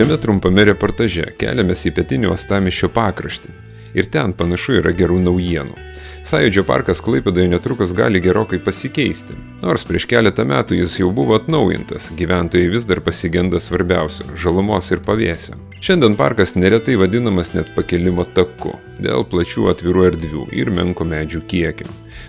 Šiame trumpame reportaže keliamės į pietinį uostamiesčio pakraštį. Ir ten panašu yra gerų naujienų. Sąjūdžio parkas Klaipėdoje netrukus gali gerokai pasikeisti. Nors prieš keletą metų jis jau buvo atnaujintas, gyventojai vis dar pasigenda svarbiausio – žalumos ir pavėsio. Šiandien parkas neretai vadinamas net pakilimo taku, dėl plačių atvirų erdvių ir menko medžių kiekio.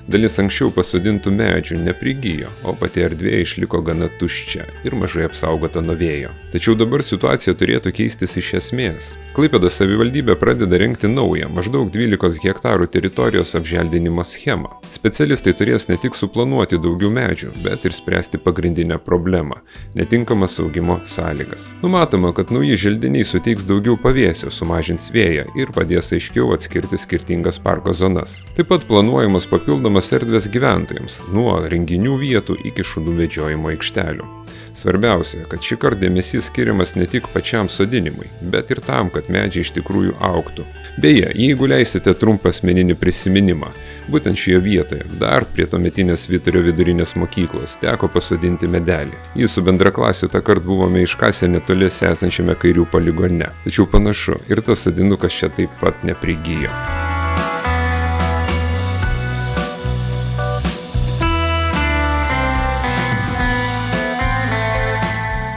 Dalis anksčiau pasodintų medžių neprigijo, o pati erdvė išliko gana tuščia ir mažai apsaugota nuo vėjo. Tačiau dabar situacija turėtų keistis iš esmės. Klaipėdos savivaldybė pradeda rengti naują, maždaug 12 hektarų teritorijos apželdinimo schemą. Specialistai turės ne tik suplanuoti daugiau medžių, bet ir spręsti pagrindinę problemą – netinkamas augimo sąlygas. Numatoma, kad nauji želdiniai suteiks daugiau pavėsio, sumažins vėją ir padės aiškiau atskirti skirtingas parko zonas. Taip pat planuojamos papildomas erdvės gyventojams, nuo renginių vietų iki šunų vedžiojimo aikštelių. Svarbiausia, kad šįkart dėmesys skiriamas ne tik pačiam sodinimui, bet ir tam, kad medžiai iš tikrųjų augtų. Beje, jeigu leisite trumpą asmeninį prisiminimą, būtent šioje vietoje, dar prie tuometinės Vyturio vidurinės mokyklos, teko pasodinti medelį. Jį su bendraklasiu tąkart buvome iškasę netoliese esančiame Kairių poligone. Tačiau panašu, ir tas sodinukas čia taip pat neprigijo.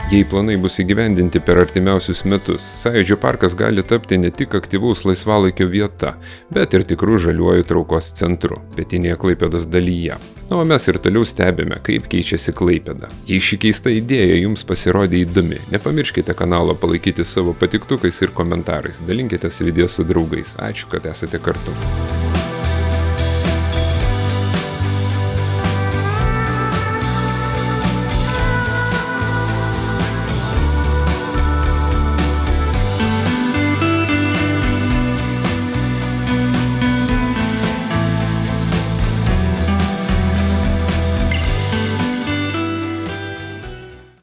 Jei planai bus įgyvendinti per artimiausius metus, Sąjūdžio parkas gali tapti ne tik aktyvaus laisvalaikio vieta, bet ir tikrų žaliuoju traukos centru pietinėje Klaipėdos dalyje. O mes ir toliau stebime, kaip keičiasi Klaipėda. Jei ši keista idėja jums pasirodė įdomi, nepamirškite kanalo palaikyti savo patiktukais ir komentarais, dalinkitės video su draugais. Ačiū, kad esate kartu.